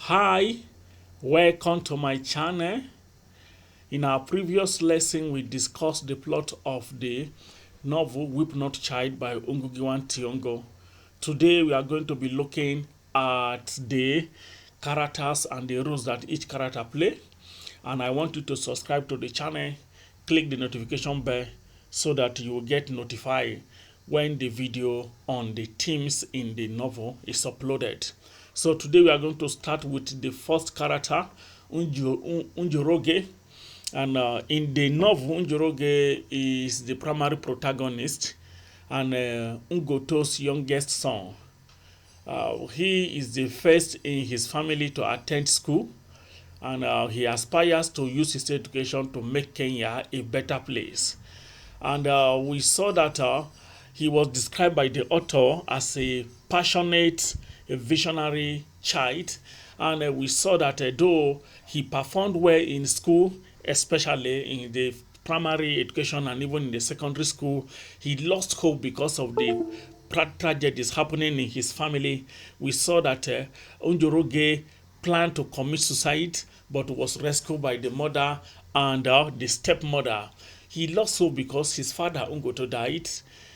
Hi, welcome to my channel. In our previous lesson, we discussed the plot of the novel Weep Not Child by Ngugi Thiong'o. Today, we are going to be looking at the characters and the roles that each character play. And I want you to subscribe to the channel, click the notification bell so that you will get notified when the video on the themes in the novel is uploaded. So today we are going to start with the first character, Unjoroge. And in the novel, Unjoroge is the primary protagonist and Ungoto's youngest son. He is the first in his family to attend school, and he aspires to use his education to make Kenya a better place. And we saw that he was described by the author as a passionate, a visionary child. And we saw that though he performed well in school, especially in the primary education and even in the secondary school, he lost hope because of the tragedies happening in his family. We saw that Unjoroge planned to commit suicide but was rescued by the mother and the stepmother. He lost hope because his father Ungoto died.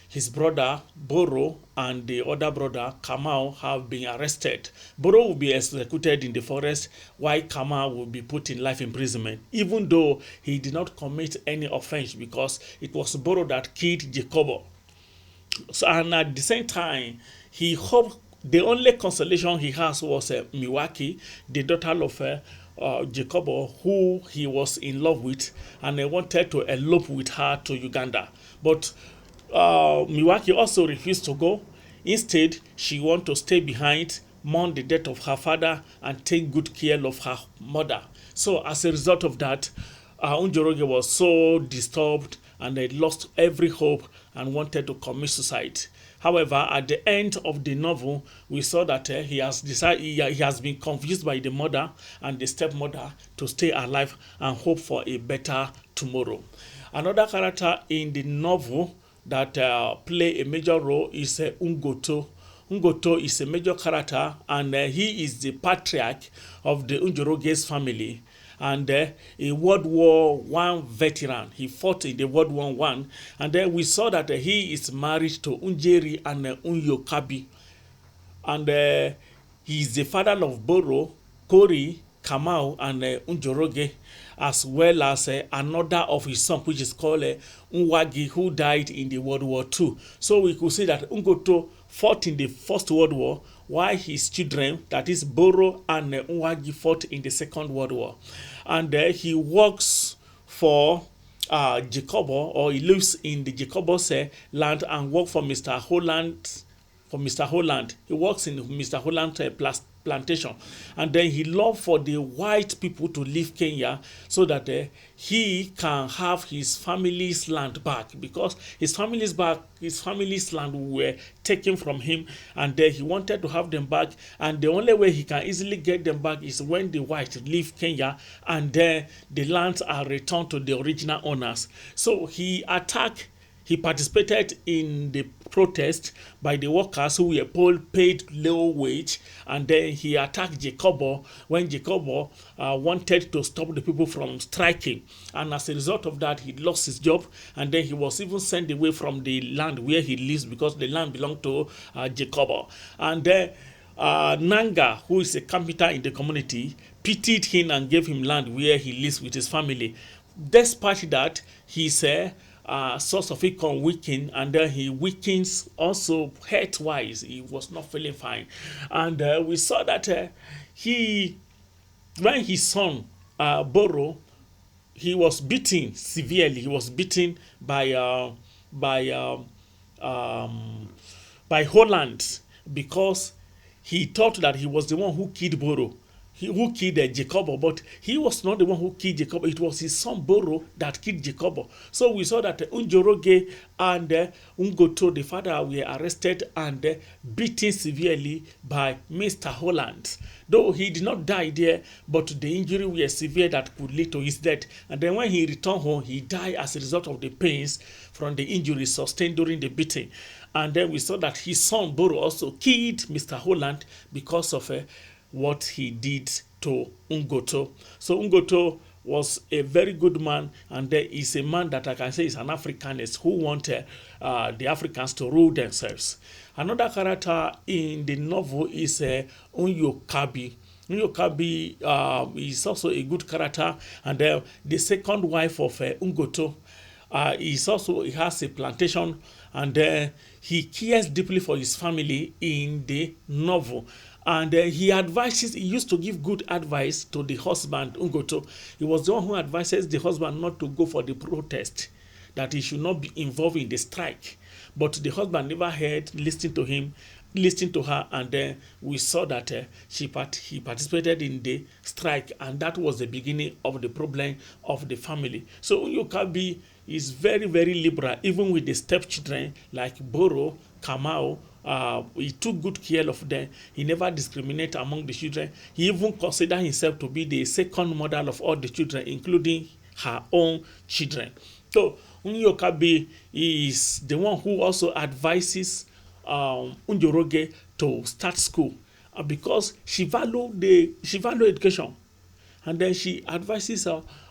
His brother Boro and the other brother Kamau have been arrested. Boro will be executed in the forest, while Kamau will be put in life imprisonment, even though he did not commit any offense because it was Boro that killed Jacobo. So, and at the same time, he hoped the only consolation he has was Waki, the daughter of Jacobo, who he was in love with, and he wanted to elope with her to Uganda. But Waki also refused to go. Instead, she wanted to stay behind, mourn the death of her father, and take good care of her mother. So as a result of that, Unjoroge was so disturbed and he lost every hope and wanted to commit suicide. However, at the end of the novel, we saw that he has been convinced by the mother and the stepmother to stay alive and hope for a better tomorrow. Another character in the novel that play a major role is Ungoto. Ungoto is a major character, and he is the patriarch of the Unjoroge's family, and a World War I veteran. He fought in the World War I, and then we saw that he is married to Unjeri and Unyokabi, and he is the father of Boro, Kori, Kamau, and Unjoroge, as well as another of his sons, which is called Nwagi, who died in the World War II. So we could see that Ungoto fought in the First World War, while his children, that is Boro and Nwagi, fought in the Second World War. And he works for Jacobo, or he lives in the Jacobo's land and works for Mr. Holland. He works in Mr. Holland's plantation, and then he loved for the white people to leave Kenya so that he can have his family's land back, because his family's land were taken from him, and he wanted to have them back, and the only way he can easily get them back is when the white leave Kenya and then the lands are returned to the original owners. So he participated in the protest by the workers who were paid low wage, and then he attacked Jacobo when Jacobo wanted to stop the people from striking, and as a result of that he lost his job, and then he was even sent away from the land where he lives because the land belonged to Jacobo. And then Nanga, who is a carpenter in the community, pitied him and gave him land where he lives with his family. Despite that, his source of income weakened, and then he weakens also health-wise. He was not feeling fine, and we saw that when his son Boro, he was beaten severely. He was beaten by Holland, because he thought that he was the one who killed Boro, who killed Jacobo, but he was not the one who killed Jacobo. It was his son Boro that killed Jacobo. So we saw that Unjoroge and Ungoto, the father, were arrested and beaten severely by Mr. Holland. Though he did not die there, but the injury was severe that could lead to his death. And then when he returned home, he died as a result of the pains from the injuries sustained during the beating. And then we saw that his son Boro also killed Mr. Holland because of what he did to Ngoto. So Ngoto was a very good man, and there is a man that I can say is an Africanist who wanted the Africans to rule themselves. Another character in the novel is Unyokabi. Unyokabi is also a good character, and the second wife of Ngoto he has a plantation, and he cares deeply for his family in the novel. And he used to give good advice to the husband, Ngoto. He was the one who advises the husband not to go for the protest, that he should not be involved in the strike. But the husband never heard, listened to him, listened to her, and then we saw that he participated in the strike, and that was the beginning of the problem of the family. So Unyokabi is very, very liberal, even with the stepchildren like Boro, Kamau. He took good care of them. He never discriminated among the children. He even considered himself to be the second mother of all the children, including her own children. So Unyokabi is the one who also advises Unjoroge to start school because she valued education, and then she advises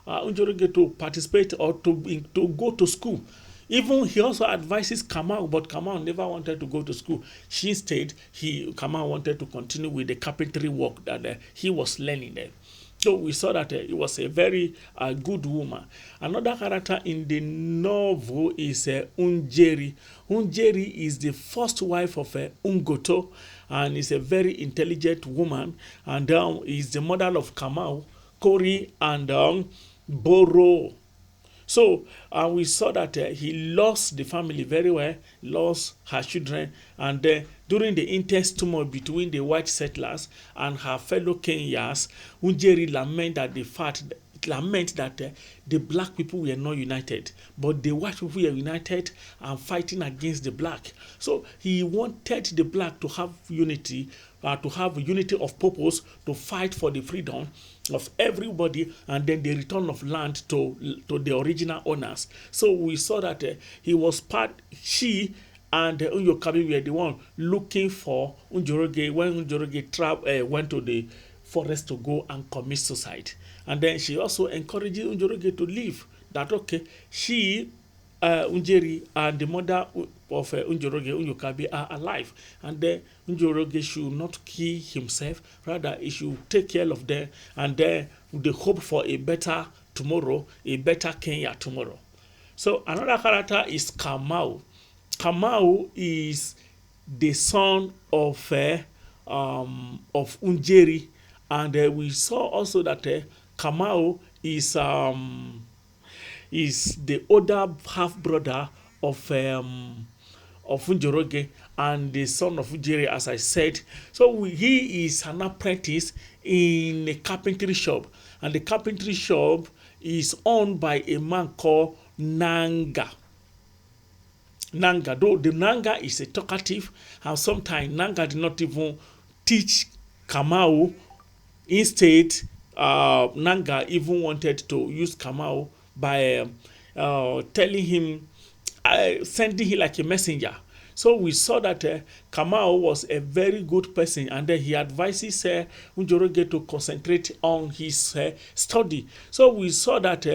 Unjoroge to participate or to go to school. Even he also advises Kamau, but Kamau never wanted to go to school. Instead, Kamau wanted to continue with the carpentry work that he was learning there. So we saw that it was a very good woman. Another character in the novel is Unjeri. Unjeri is the first wife of Ngoto, and is a very intelligent woman, and is the mother of Kamau, Kori, and Boro. So we saw that he lost the family very well, lost her children, and during the intense turmoil between the white settlers and her fellow Kenyans, Unjeri lament that the black people were not united, but the white people were united and fighting against the black. So he wanted the black to have unity, of purpose, to fight for the freedom of everybody, and then the return of land to the original owners. So we saw that she and Unyokabi were the one looking for Unjoroge when Unjoroge went to the forest to go and commit suicide. And then she also encourages Unjoroge to leave. That okay, she, Unjeri, and the mother of Unjoroge, Unyokabi, are alive, and then Unjoroge should not kill himself. Rather, he should take care of them, and then they hope for a better tomorrow, a better Kenya tomorrow. So another character is Kamau. Kamau is the son of Unjeri, and we saw also that Kamau is the older half brother of Unjoroge and the son of Unjeri, as I said. So he is an apprentice in a carpentry shop, and the carpentry shop is owned by a man called Nanga. Though the Nanga is a talkative, and sometimes Nanga did not even teach Kamau. Instead, Nanga even wanted to use Kamau by telling him, sending him like a messenger. So we saw that Kamau was a very good person, and he advises Unjoroge to concentrate on his study. So we saw that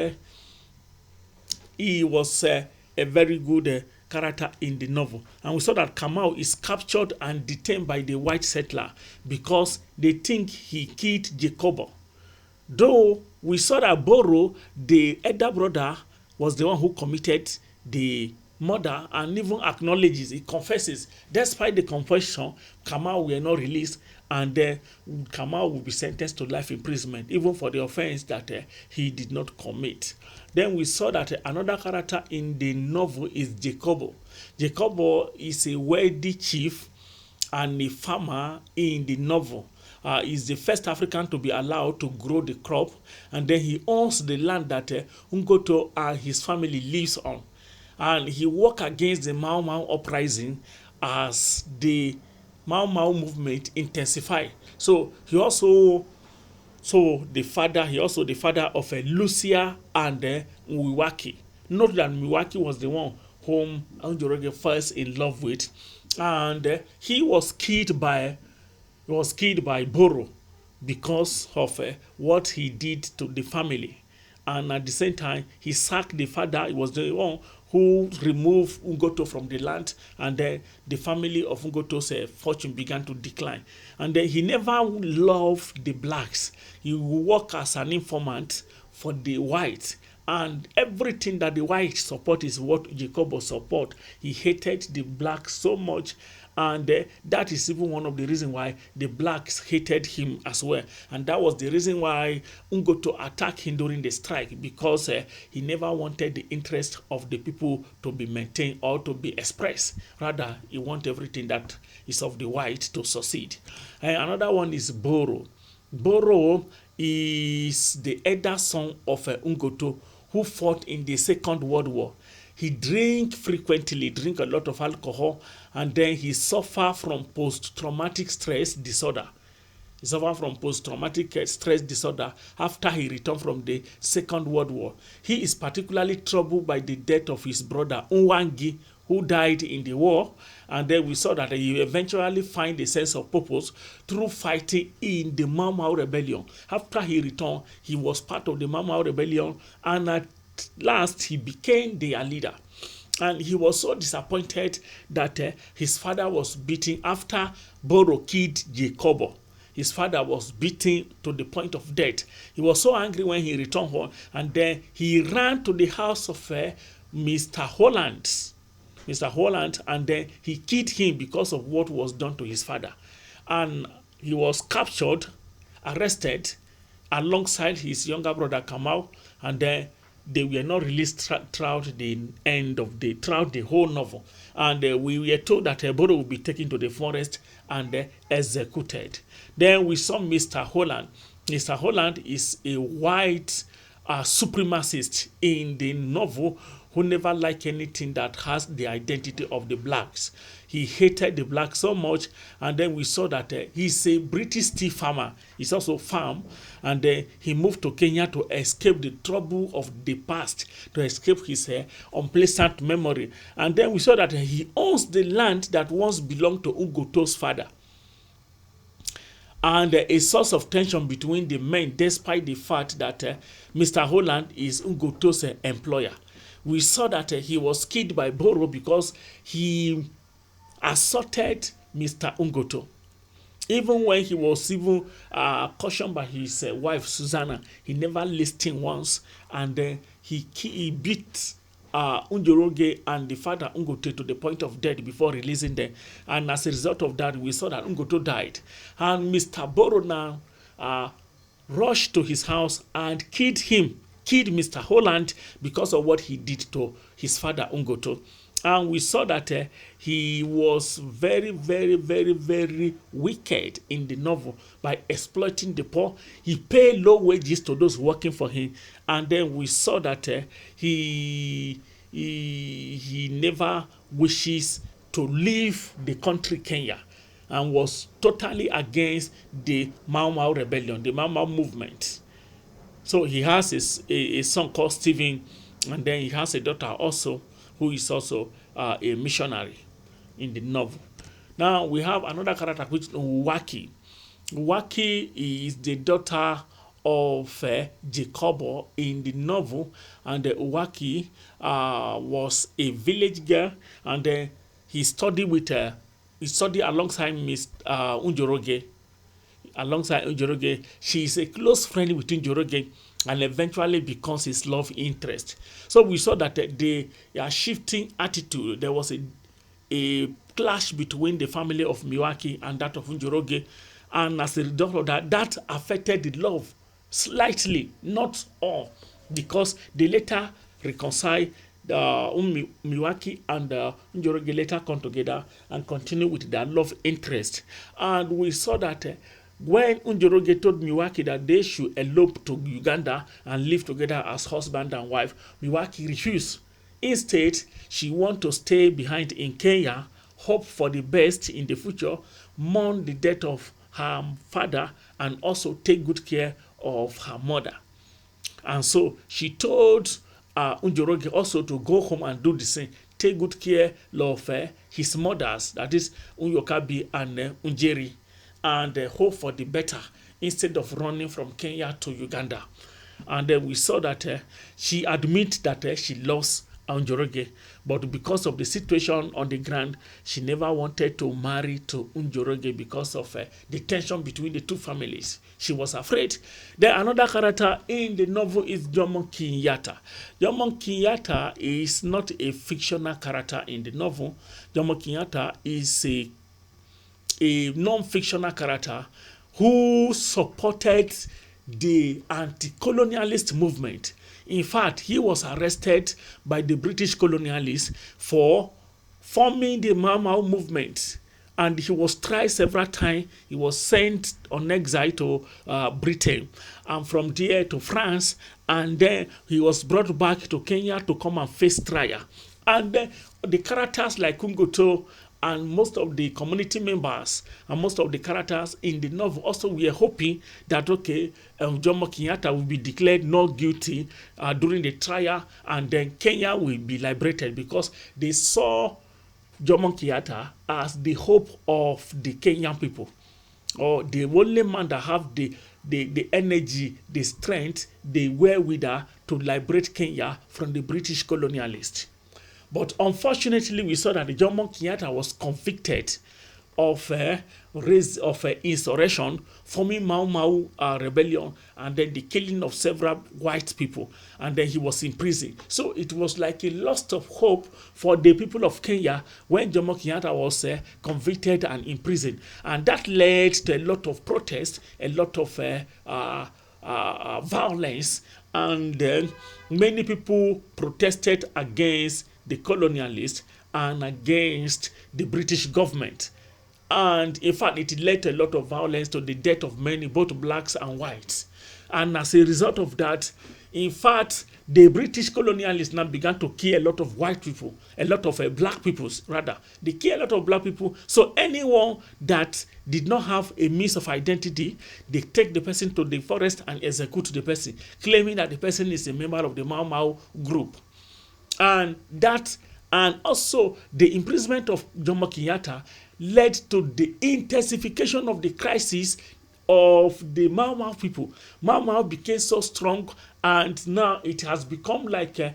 he was a very good character in the novel. And we saw that Kamau is captured and detained by the white settler because they think he killed Jacobo. Though we saw that Boro, the elder brother, was the one who committed the murder, and even acknowledges, he confesses. Despite the confession, Kamau were not released, and Kamau will be sentenced to life imprisonment, even for the offense that he did not commit. Then we saw that another character in the novel is Jacobo. Jacobo is a wealthy chief and a farmer in the novel. He's the first African to be allowed to grow the crop, and then he owns the land that Ngoto and his family lives on. And he worked against the Mau Mau uprising as the Mau Mau movement intensified. So he also the father of Lucia and Waki. Note that Waki was the one whom Unjoroge first in love with, and he was killed by Boro. because of what he did to the family. And at the same time, he sacked the father. He was the one who removed Ngoto from the land, and then the family of Ngoto's fortune began to decline. And then he never loved the blacks. He would work as an informant for the whites. And everything that the whites support is what Jacobo support. He hated the blacks so much, and that is even one of the reasons why the blacks hated him as well. And that was the reason why Ngoto attacked him during the strike, because he never wanted the interest of the people to be maintained or to be expressed. Rather, he wanted everything that is of the white to succeed. And another one is Boro. Boro is the elder son of Ngoto, who fought in the Second World War. He drink a lot of alcohol, and then he suffer from post-traumatic stress disorder. He suffered from post-traumatic stress disorder after he returned from the Second World War. He is particularly troubled by the death of his brother Ngugi, who died in the war, and then we saw that he eventually find a sense of purpose through fighting in the Mau Mau rebellion. After he returned, he was part of the Mau Mau rebellion, and at last he became their leader. And he was so disappointed that his father was beaten after Boro killed Jacobo. His father was beaten to the point of death. He was so angry when he returned home, and then he ran to the house of Mr. Holland. And then he killed him because of what was done to his father. And he was captured, arrested, alongside his younger brother Kamau, and then they were not released throughout the whole novel. And we were told that Boro would be taken to the forest and executed. Then we saw Mr. Holland. Mr. Holland is a white supremacist in the novel, who never liked anything that has the identity of the blacks. He hated the blacks so much, and then we saw that he's a British tea farmer. He's also farm, and he moved to Kenya to escape the trouble of the past, to escape his unpleasant memory. And then we saw that he owns the land that once belonged to Ngoto's father. And a source of tension between the men, despite the fact that Mr. Holland is Ngoto's employer. We saw that he was killed by Boro because he assaulted Mr. Ngoto. Even when he was cautioned by his wife Susanna, he never listened once, and he beat Njoroge and the father Ngoto to the point of death before releasing them. And as a result of that, we saw that Ngoto died. And Mr. Boro now rushed to his house and killed Mr. Holland because of what he did to his father Ngoto. And we saw that he was very, very, very, very wicked in the novel by exploiting the poor. He paid low wages to those working for him. And then we saw that he never wishes to leave the country Kenya, and was totally against the Mau Mau rebellion, the Mau Mau movement. So he has a son called Stephen, and then he has a daughter also, who is also a missionary in the novel. Now we have another character, which is Waki. Waki is the daughter of Jacobo in the novel, and Waki was a village girl, and he studied alongside Miss Njoroge. She is a close friend with Njoroge, and eventually becomes his love interest. So we saw that they are shifting attitude. There was a clash between the family of Waki and that of Njoroge, and as a result of that affected the love slightly, not all, because they later reconcile. Waki and Njoroge later come together and continue with their love interest. And we saw that when Njoroge told Waki that they should elope to Uganda and live together as husband and wife, Waki refused. Instead, she wanted to stay behind in Kenya, hope for the best in the future, mourn the death of her father, and also take good care of her mother. And so she told Njoroge also to go home and do the same, take good care of his mothers, that is Unyokabi and Unjeri, and hope for the better instead of running from Kenya to Uganda. And then we saw that she admit that she lost Njoroge, but because of the situation on the ground, she never wanted to marry to Njoroge because of the tension between the two families. She was afraid. Then another character in the novel is Jomo Kenyatta. Jomo Kenyatta is not a fictional character in the novel. Jomo Kenyatta is a non-fictional character who supported the anti-colonialist movement. In fact, he was arrested by the British colonialists for forming the Mau Mau movement, and he was tried several times. He was sent on exile to Britain, and from there to France, and then he was brought back to Kenya to come and face trial. And then the characters like Kungoto and most of the community members and most of the characters in the novel also were hoping that, okay, Jomo Kenyatta will be declared not guilty during the trial, and then Kenya will be liberated, because they saw Jomo Kenyatta as the hope of the Kenyan people, or the only man that have the energy, the strength, the wherewithal to liberate Kenya from the British colonialists. But unfortunately, we saw that the Jomo Kenyatta was convicted of insurrection, forming Mau Mau rebellion, and then the killing of several white people, and then he was in prison. So it was like a loss of hope for the people of Kenya when Jomo Kenyatta was convicted and imprisoned, and that led to a lot of protest, a lot of violence, and then many people protested against the colonialists and against the British government. And in fact, it led to a lot of violence, to the death of many, both blacks and whites. And as a result of that, in fact, the British colonialists now began to kill a lot of white people, a lot of black people, rather. They kill a lot of black people. So anyone that did not have a means of identity, they take the person to the forest and execute the person, claiming that the person is a member of the Mau Mau group. And also the imprisonment of Jomo Kenyatta led to the intensification of the crisis of the Mau Mau people. Mau Mau became so strong, and now it has become like a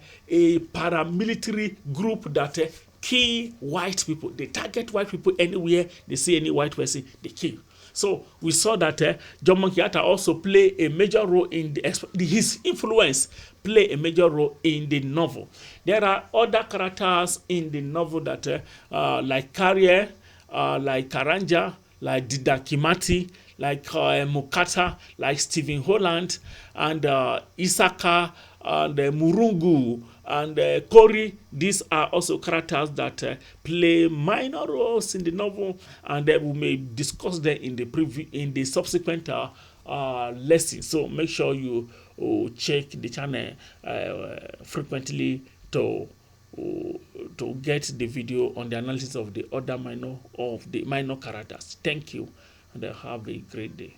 paramilitary group that kill white people. They target white people anywhere they see any white person, they kill. So we saw that Jomo Kenyatta also play a major role in his influence play a major role in the novel. There are other characters in the novel that like Carrier, like Karanja, like Dida Kimati, like Mukata, like Stephen Holland, and Isaka, and Murungu, and Kori. These are also characters that play minor roles in the novel, and we may discuss them in the subsequent lesson. So make sure you check the channel frequently to get the video on the analysis of the minor characters. Thank you, and have a great day.